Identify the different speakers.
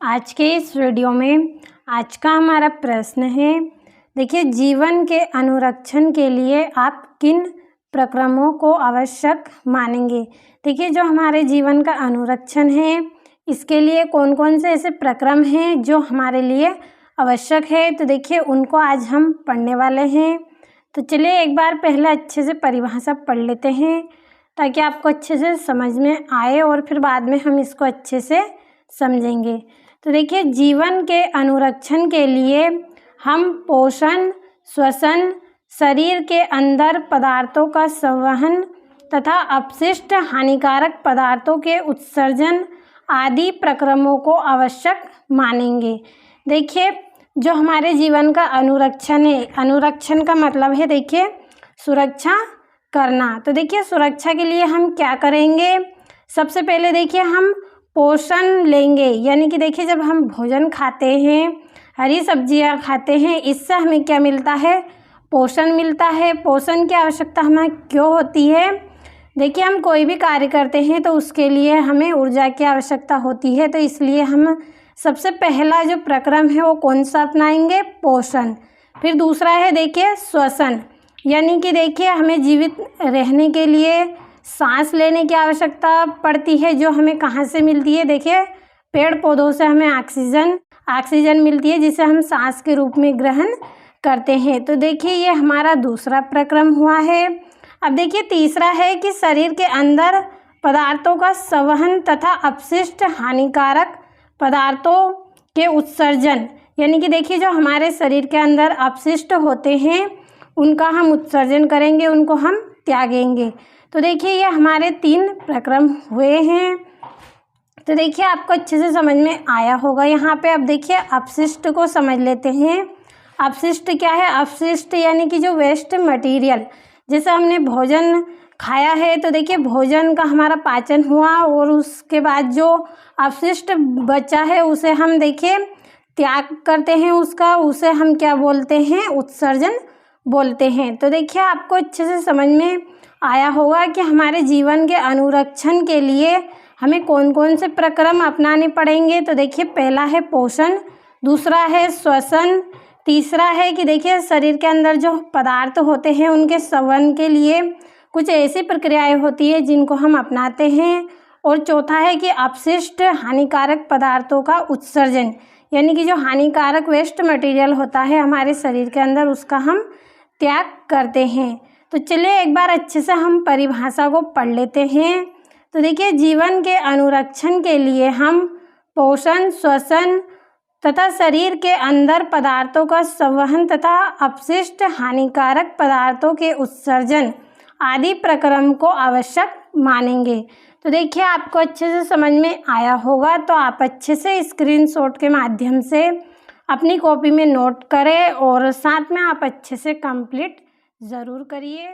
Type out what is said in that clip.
Speaker 1: आज के इस वीडियो में आज का हमारा प्रश्न है, देखिए जीवन के अनुरक्षण के लिए आप किन प्रक्रमों को आवश्यक मानेंगे। देखिए जो हमारे जीवन का अनुरक्षण है इसके लिए कौन कौन से ऐसे प्रक्रम हैं जो हमारे लिए आवश्यक है, तो देखिए उनको आज हम पढ़ने वाले हैं। तो चलिए एक बार पहले अच्छे से परिभाषा पढ़ लेते हैं ताकि आपको अच्छे से समझ में आए और फिर बाद में हम इसको अच्छे से समझेंगे। तो देखिए जीवन के अनुरक्षण के लिए हम पोषण, श्वसन, शरीर के अंदर पदार्थों का संवहन तथा अपशिष्ट हानिकारक पदार्थों के उत्सर्जन आदि प्रक्रमों को आवश्यक मानेंगे। देखिए जो हमारे जीवन का अनुरक्षण है, अनुरक्षण का मतलब है देखिए सुरक्षा करना। तो देखिए सुरक्षा के लिए हम क्या करेंगे, सबसे पहले देखिए हम पोषण लेंगे, यानी कि देखिए जब हम भोजन खाते हैं, हरी सब्जियां खाते हैं, इससे हमें क्या मिलता है, पोषण मिलता है। पोषण की आवश्यकता हमें क्यों होती है, देखिए हम कोई भी कार्य करते हैं तो उसके लिए हमें ऊर्जा की आवश्यकता होती है, तो इसलिए हम सबसे पहला जो प्रक्रम है वो कौन सा अपनाएंगे, पोषण। फिर दूसरा है देखिए श्वसन, यानी कि देखिए हमें जीवित रहने के लिए सांस लेने की आवश्यकता पड़ती है, जो हमें कहाँ से मिलती है, देखिए पेड़ पौधों से हमें ऑक्सीजन मिलती है जिसे हम सांस के रूप में ग्रहण करते हैं। तो देखिए ये हमारा दूसरा प्रक्रम हुआ है। अब देखिए तीसरा है कि शरीर के अंदर पदार्थों का संवहन तथा अपशिष्ट हानिकारक पदार्थों के उत्सर्जन, यानी कि देखिए जो हमारे शरीर के अंदर अपशिष्ट होते हैं उनका हम उत्सर्जन करेंगे, उनको हम त्यागेंगे। तो देखिए ये हमारे 3 प्रक्रम हुए हैं। तो देखिए आपको अच्छे से समझ में आया होगा। यहाँ पे अब देखिए अपशिष्ट को समझ लेते हैं। अपशिष्ट क्या है, अपशिष्ट यानी कि जो वेस्ट मटेरियल, जैसे हमने भोजन खाया है तो देखिए भोजन का हमारा पाचन हुआ और उसके बाद जो अपशिष्ट बचा है उसे हम देखिए त्याग करते हैं, उसे हम क्या बोलते हैं, उत्सर्जन बोलते हैं। तो देखिए आपको अच्छे से समझ में आया होगा कि हमारे जीवन के अनुरक्षण के लिए हमें कौन कौन से प्रक्रम अपनाने पड़ेंगे। तो देखिए पहला है पोषण, दूसरा है श्वसन, तीसरा है कि देखिए शरीर के अंदर जो पदार्थ होते हैं उनके संवहन के लिए कुछ ऐसी प्रक्रियाएं होती है जिनको हम अपनाते हैं, और चौथा है कि अपशिष्ट हानिकारक पदार्थों का उत्सर्जन, यानी कि जो हानिकारक वेस्ट मटेरियल होता है हमारे शरीर के अंदर उसका हम त्याग करते हैं। तो चलिए एक बार अच्छे से हम परिभाषा को पढ़ लेते हैं। तो देखिए जीवन के अनुरक्षण के लिए हम पोषण, श्वसन तथा शरीर के अंदर पदार्थों का संवहन तथा अपशिष्ट हानिकारक पदार्थों के उत्सर्जन आदि प्रक्रम को आवश्यक मानेंगे। तो देखिए आपको अच्छे से समझ में आया होगा, तो आप अच्छे से स्क्रीनशॉट के माध्यम से अपनी कॉपी में नोट करें और साथ में आप अच्छे से कंप्लीट ज़रूर करिए।